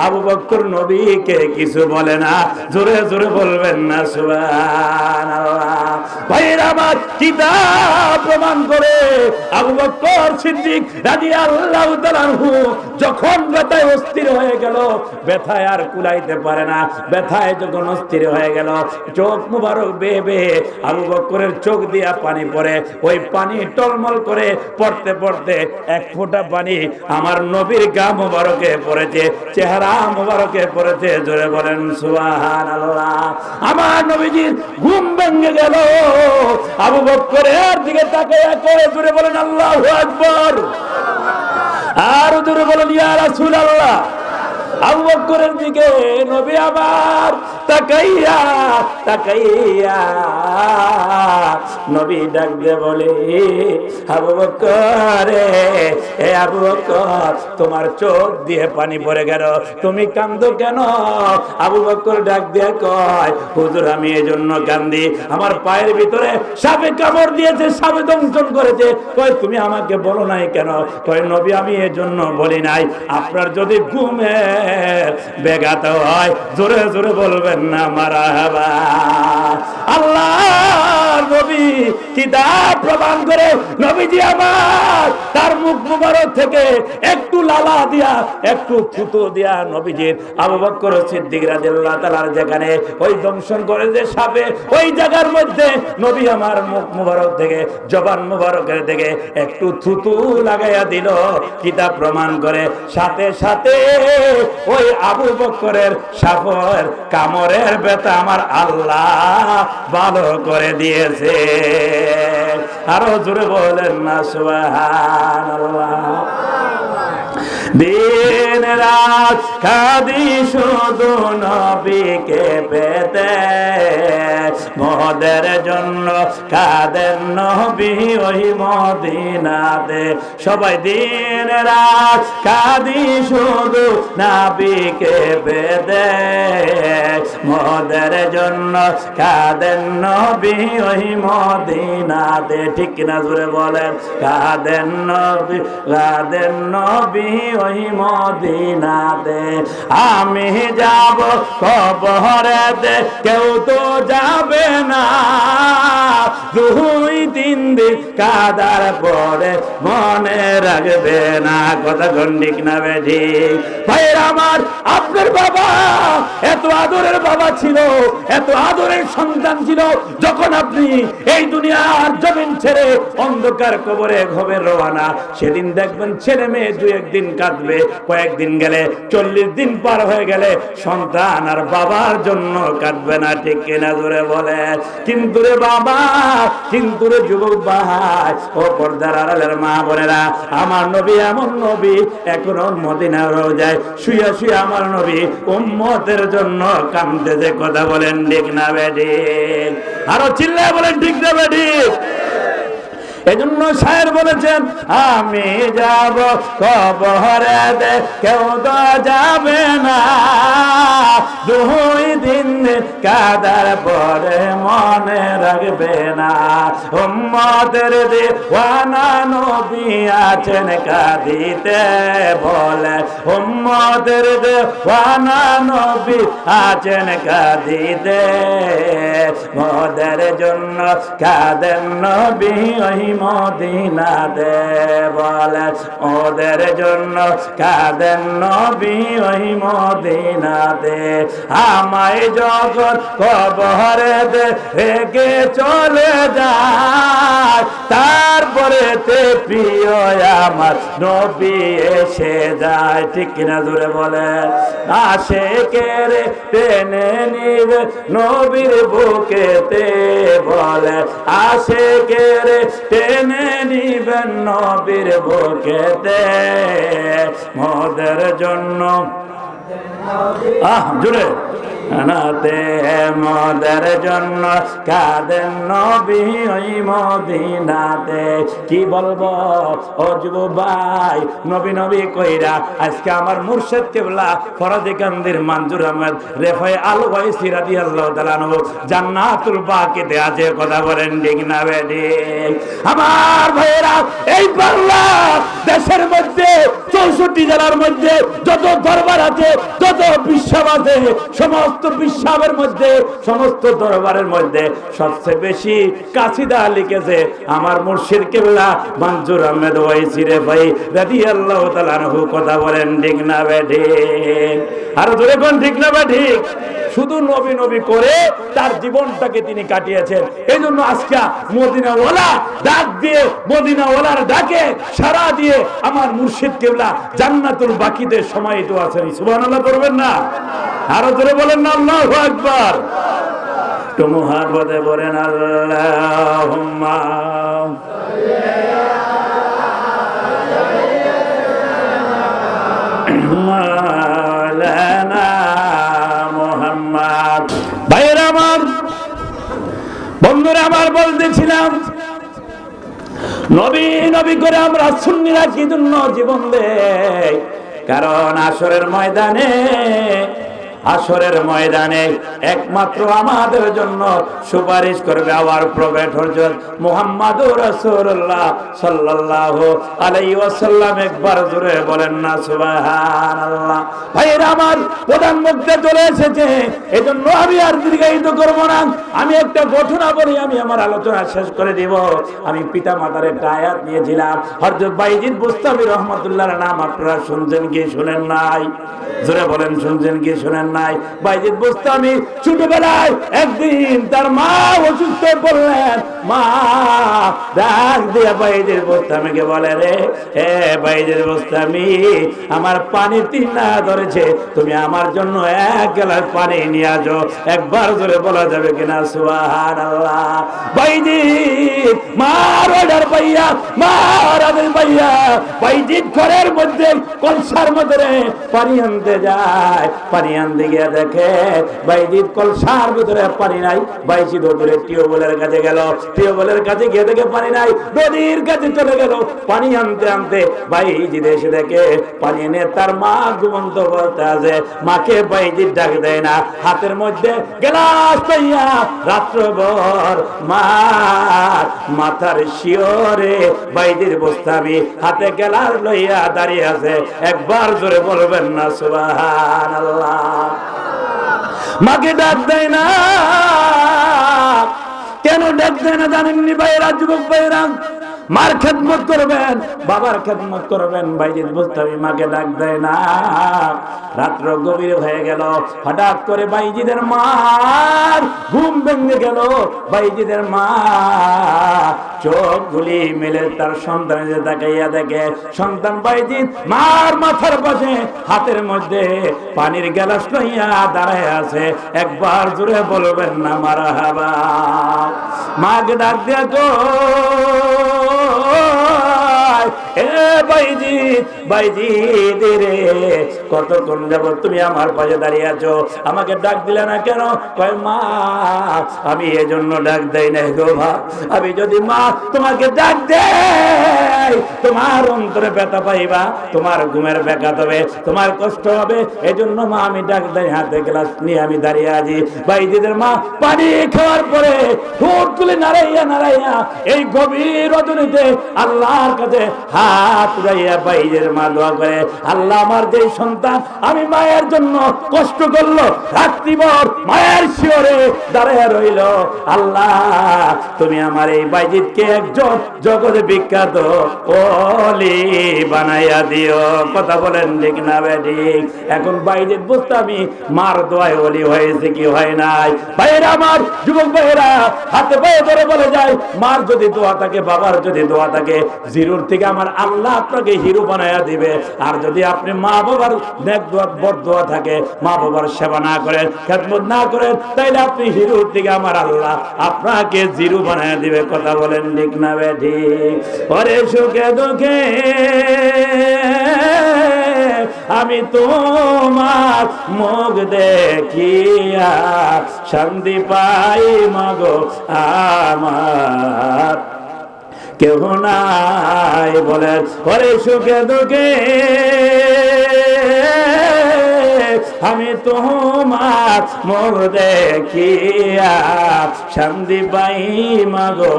আবু বকর নবীকে কিছু বলে না। জোরে জোরে বলবেন না সুবহানাল্লাহ। ভাইরা আমার, কিতাব প্রমাণ করে আবু বকর সিদ্দিক রাদিয়াল্লাহু তাআলা আনহু যখন ব্যথায় অস্থির হয়ে গেল, ব্যথায় আর কুলাইতে পারে না, ব্যথায় যখন অস্থির হয়ে গেল, চোখ মুবারক বেয়ে বেয়ে আবু বকরের চোখ দিয়া পানি পড়ে। ওই পানি টলমল করে পড়তে পড়তে এক ফোঁটা পানি আমার নবীর গা মুবারকে পড়েছে, চেহারা মুবারকে পড়েছে। জোরে বলেন সুবহানাল্লাহ। আমার নবীজির ঘুম ভেঙে গেল। আবু বকরের দিকে তাকিয়ে করে জোরে বলেন আল্লাহু আকবার। আর জোরে বলেন ইয়া রাসূলুল্লাহ। আবু বকরের দিকে নবী আবার তাকাইয়া তাকাইয়া নবী ডাক দিয়ে বলে, আবু বকর রে, এ আবু বকর, তোমার চোখ দিয়ে পানি পড়ে গেল, তুমি কান্দো কেন? আবু বকর ডাক দিয়ে কয়, হুজুর আমি এজন্য কান্দি, আমার পায়ের ভিতরে সাপে কামড় দিয়েছে, সাপে দংশন করেছে। কয় তুমি আমাকে বলো নাই কেন? কয় নবী আমি এজন্য বলি নাই, আপনার যদি ঘুমে বেঘাত হয় জোরে জোরে বলবেন না মারহাবা। আল্লাহ নবী কিতাব প্রমাণ করে নবীজি আমার তার মুখ মুবারক থেকে একটু লালা দিয়া, একটু থুতু দিয়া নবীজির আবু বকর সিদ্দিক রাদিয়াল্লাহু তাআলার যেখানে ওই দংশন করে যে সাপে, ওই জায়গার মধ্যে নবী আমার মুখ মুবারক থেকে, জবান মুবারকের থেকে একটু থুতু লাগাইয়া দিল। কিতাব প্রমাণ করে সাথে সাথে ওই আবু বকরের সাপের কামড়ের ব্যথা আমার আল্লাহ ভালো করে দিয়েছে। আরো জোরে বলেন না সুবহানাল্লাহ। দিন রাত কাঁদি শুধু নবীকে পেতে, মোদের জন্য কাঁদেন নবী ওই মদিনাতে। সবাই দিন রাত কাঁদি শুধু নবীকে পেতে, মোদের জন্য কাঁদেন নবী ওই মদিনাতে। ঠিক কিনা জোরে বলেন, কাঁদেন নবী, কাঁদেন নবী ওই মদিনাতে। আমি যাব কবরেতে, কেউ তো যাবে না, 2-3 দিন কাদার পরে মনে রাখবে না। কথা ঠিক না বেঠি? ভাইরা আমার, আপনার বাবা এত আদরের বাবা ছিল, এত আদরের সন্তান ছিল, যখন আপনি এই দুনিয়ার জমিন ছেড়ে অন্ধকার কবরে হবে রওনা, সেদিন দেখবেন ছেলে মেয়ে 2-1 দিন কাঁদবে, কয়েকদিন গেলে 40 দিন পার হয়ে গেলে সন্তান আর বাবার জন্য কাঁদবে না। ঠিক কিনা জোরে বলে? কিন্তু রে বাবা, কিন্তু রে যুবক ভাই, ও পর্দার আড়ালের মা বোনেরা, আমার নবী এমন নবী, এখনো মদিনা রওজায় শুয়ে শুয়ে আমার নবী উম্মতের জন্য কাঁদতেছে। কথা বলেন ঠিক না বেঠিক? আরো চিল্লায় বলেন ঠিক না বেঠিক? এজন্য শায়ের বলেছেন, আমি যাব কবরে দে কেউ তো যাবে না, 2 দিন কাদার পরে মনে রাখবে না। উম্মতের দিওয়ানা নবী আছেন কাঁদিতে বলে, উম্মতের দিওয়ানা নবী আছেন কাঁদিতে, মোদের জন্য কাঁদেন নবী ওই মদিনাতে বলে, ওদের জন্য কাঁদেন নবী ওই মদিনাতে। আমায় যখন কবরে রেখে চলে যায়, তারপরে তে প্রিয় আমার নবী এসে যায়। ঠিক কিনা জোরে বলে, আসে কেড়ে টেনে নিবে নবীর বুকেতে বলে, আসে কেড়ে টেনে নিবেন নবীর বুকেতে, মোদের জন্য জুড়ে নাতে, মোদের জন্য কাঁদেন নবী ওই মদিনাতে। কি বলবো ও যুবক ভাই, নবী নবী কইরা আজকে আমার মুর্শিদ কিবলা ফরদে কান্দির মঞ্জুর আহমেদ রেফায়ে আল ওয়াইসি রাদিয়াল্লাহু তাআলা আনহু জান্নাতুল বাকিতে আছে। কথা বলেন ঠিক না বেঠিক? আমার ভাইরা, এই বাংলা দেশের মধ্যে 64 জেলার মধ্যে যত দরবার আছে, যত বিশ্বাব আছে, সমস্ত বিশ্বাবের মধ্যে, সমস্ত দরবারের মধ্যে সবচেয়ে বেশি কাসিদা লিখেছে আমার মুর্শিদ কিবলা মঞ্জুর আহমেদ ওয়াইসি রেফাই রাদিয়াল্লাহু তাআলা আনহু। কথা বলেন ঠিক না বেঠিক? আরো জোরে কোন ঠিক না বেঠিক? শুধু নবী নবী করে তার জীবনটাকে তিনি কাটিয়েছেন। এই জন্য আজকে মদিনাওয়ালা ডাক দিয়ে, মদিনাওয়ালার ডাকে সারা দিয়ে আমার মুর্শিদ কিবলা জান্নাতুল বাকিতে সমাহিত আছেন। সুবহানাল্লাহ করবেন না? আরো জোরে বলেন না আল্লাহু আকবার। তো মুহাব্বতে বলেন আল্লাহুম্মা মাওলানা মুহাম্মদ। ভাইরা আমার, বন্ধুরা আমার, বলতেছিলাম নবী নবী করে আমরা সুন্নিরা কি জন্য জীবন দেই? কারণ হাসরের ময়দানে একমাত্র আমাদের জন্য সুপারিশ করবে আওয়ার প্রফেট হযরত মুহাম্মদুর রাসূলুল্লাহ সাল্লাল্লাহু আলাইহি ওয়াসাল্লাম। একবার জোরে বলেন না সুবহানাল্লাহ। ভাইরা আমার, প্রধান বক্তা চলে এসেছে, এজন্য আমি আর দীর্ঘায়িত করব না। আমি একটা ঘটনা বলি, আমি আমার আলোচনা শেষ করে দিব। আমি পিতা মাতার একটা আয়াত নিয়েছিলাম, হযরত বাইজিদ বুস্তামি রাহমাতুল্লাহর নাম আপনারা শুনছেন কি শুনেন নাই? জোরে বলেন, শুনছেন কি শুনেন নাই? বাইজিদ বুস্তামি ছোটবেলায় একদিন তার মা অসুস্থ পড়লেন। মা ডাক দিয়ে বাইজিদ বুস্তামিকে বলে, রে বাইজিদ বুস্তামি, আমার পানি তৃষ্ণা ধরেছে, তুমি আমার জন্য 1 গ্লাস পানি নিয়ে আসো। একবার জোরে বলা যাবে কিনা সুবহানাল্লাহ? বাইজিদ মার অর্ডার পাইয়া, মার আদেশ পাইয়া বাইজিদ ঘরের মধ্যে কলসার মধ্যে পানি আনতে যায়। পানি আনতে গিয়ে দেখে বাইজিদ কলসার ভিতরে পানি নাই। বাইজিদ দূরে টিউবওয়েলের কাছে গেল, টিউবওয়েলের কাছে গিয়ে দেখে পানি নাই, নদীর কাছে চলে গেল। পানি আনতে আনতে বাইজিদ এসে দেখে পানি এনে তার মা ঘুমন্ত অবস্থায় আছে। মাকে বাইজিদ ডাক দেয় না, হাতের মধ্যে গ্লাস পাইয়া রাত্রভর মাথার শিওরে বাইজিদ বুস্তামি হাতে গ্লাস লইয়া দাঁড়িয়ে আছে। একবার জোরে বলবেন না সুবহানাল্লাহ? মাকে ডাক দেয় না, কেন ডাক দেয় না জানেননি ভাইরা, যুবক ভাইরা? মার খেদমত করবেন, বাবার খেদমত করবেন। বাইজিদ বুস্তামি মাকে ডাক দেয় না। রাত্র গভীর হয়ে গেল, হঠাৎ করে বাইজিদের মার ঘুম ভেঙে গেল। বাইজিদের মা চোখগুলি মেলে তার সন্তানের তাকাইয়া দেখে সন্তান বাইজিদ মার মাথার পাশে হাতের মধ্যে পানির গ্লাস লইয়া দাঁড়ায় আছে। একবার জোরে বলবেন না মারহাবা? মাকে ডাক দিয়া গো, এ বাইজি বাইজি রে, কতক্ষণ যাবত তুমি আমার পাশে দাঁড়িয়ে আছো, আমাকে ডাক দিলে না কেন? কয় মা আমি এজন্য ডাক দেই না গো মা, আমি যদি মা তোমাকে ডাক দেই তোমার অন্তরে ব্যথা পাইবা, তোমার ঘুমের ব্যাঘাত হবে, তোমার কষ্ট হবে, এজন্য মা আমি ডাক দেই। হাতে গ্লাস নিয়ে আমি দাঁড়িয়ে আছি। বাইজিদের মা পানি খাওয়ার পরে ঠোঁট তুলে নাড়াইয়া নাড়াইয়া এই গভীর রজনীতে আল্লাহর কাছে হাত উড়াইয়া বাইজের মা দোয়া করে, আল্লাহ আমার যে সন্তান আমি মায়ের জন্য কষ্ট করলো, রাত্রিভর মায়ের শিওরে দাঁড়িয়ে রইল, আল্লাহ তুমি আমার এই বাইজিদকে একজন জগতে বিখ্যাত ওলি বানাইয়া দিও। কথা বলেন ঠিক না বেঠিক? এখন বাইজিদ বুঝতে আমি মার দোয়ায় ওলি হয়েছে কি হয় নাই? ভাইয়েরা আমার, যুবক ভাইয়েরা, হাতে পায়ে ধরে বলে যায়, মার যদি দোয়া থাকে, বাবার যদি দোয়া থাকে, জিরোর থেকে আমার আল্লাহ আপনাকে হিরো বানাইয়া দিবে। আর যদি আপনি মা বাবার নেক দোয়া বদ দোয়া থাকে, মা বাবার সেবা না করেন, খেদমত না করেন, তাইলে আপনি হিরোর থেকে আমার আল্লাহ আপনাকে জিরো বানাইয়া দিবে। কথা বলেন ঠিক না বেঠিক? পরে সুখে দুঃখে আমি তোমার মুখ দেখিয়া শান্তি পাই মাগো আমার, কেউ নাই বলে। পরে সুখে দুঃখে আমি তোমার মুখ দেখিয়া শান্তি পাই মাগো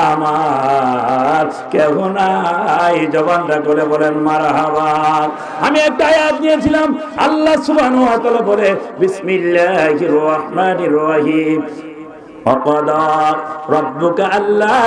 আমার, কেউ নাই। জবানটা করে বলেন মারহাবা। আমি একটা আয়াত নিয়েছিলাম, আল্লাহ সুবহানাহু ওয়া তাআলা বলে বিসমিল্লাহির রহমানির রহিম, وقضى ربك ألا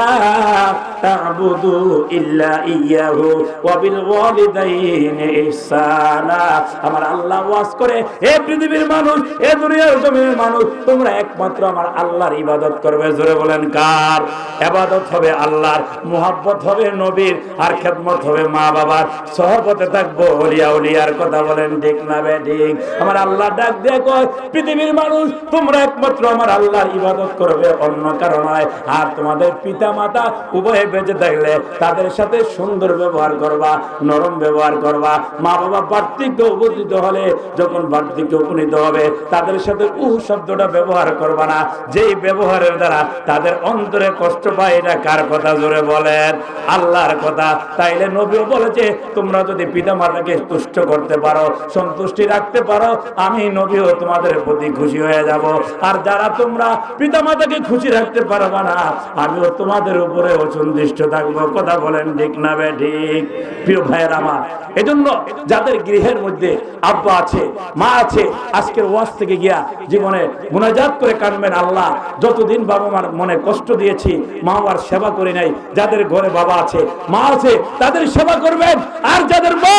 تعبدوا إلا إياه وبالوالدين إحسانا। আমার আল্লাহ ওয়াজ করে, হে পৃথিবীর মানুষ, হে দুনিয়ার জমিনের মানুষ, তোমরা একমাত্র আমার আল্লাহর ইবাদত করবে। জোরে বলেন কার? ইবাদত হবে আল্লাহর, মুহাব্বত হবে নবীর, আর খেদমত হবে মা বাবার, সহবতে থাকবো ওলিয়া উলিয়ার। কথা বলেন ঠিক না বেঠিক? আমার আল্লাহ ডাক দিয়ে কয়, পৃথিবীর মানুষ তোমরা একমাত্র আমার আল্লাহর ইবাদত করবে, অন্য কারণ নয়। আর তোমাদের পিতা মাতা উভয়ে বেঁচে থাকলে তাদের সাথে সুন্দর ব্যবহার করবা, নরম ব্যবহার করবা। মা বাবা বার্ধক্যে উপনীত হলে, যখন বার্ধক্যে উপনীত হবে, তাদের সাথে শব্দটা ব্যবহার করবা না, যেই ব্যবহারের দ্বারা তাদের অন্তরে কষ্ট পায়। এটা কার কথা? জোরে বলেন আল্লাহর কথা। তাইলে নবীও বলেছে, তোমরা যদি পিতা মাতাকে তুষ্ট করতে পারো, সন্তুষ্টি রাখতে পারো, আমি নবীও তোমাদের প্রতি খুশি হয়ে যাব। আর যারা তোমরা পিতা মাতাকে খুশি রাখতে পারবা না, আমিও তোমাদের উপরে অসন্তুষ্ট থাকবো। কথা বলেন ঠিক না বেঠিক? প্রিয় ভাইয়ের আমার, এজন্য যাদের গৃহের মধ্যে আব্বা আছে, মা আছে, আজকের ওয়াজ থেকে গিয়া জীবনে মুনাজাত করে কানবেন, আল্লাহ যতদিন বাবা মার মনে কষ্ট দিয়েছি, মা বাবার সেবা করি নাই, যাদের ঘরে বাবা আছে, মা আছে, তাদের সেবা করবেন। আর যাদের মা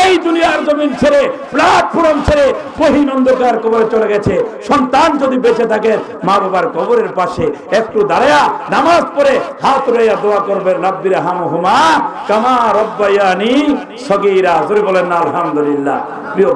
এই দুনিয়ার জমিন ছেড়ে, প্ল্যাটফর্ম ছেড়ে গহীন অন্ধকার কবরে চলে গেছে, সন্তান যদি বেঁচে থাকে, মা বাবার কবরের পাশে একটু দাঁড়ায়া নামাজ পড়ে হাত রইয়া দোয়া করবেন, রাব্বির হামহুমা কামা রাব্বায়ানি সগীরা। জোরে বলেন না আলহামদুলিল্লাহ। প্রিয়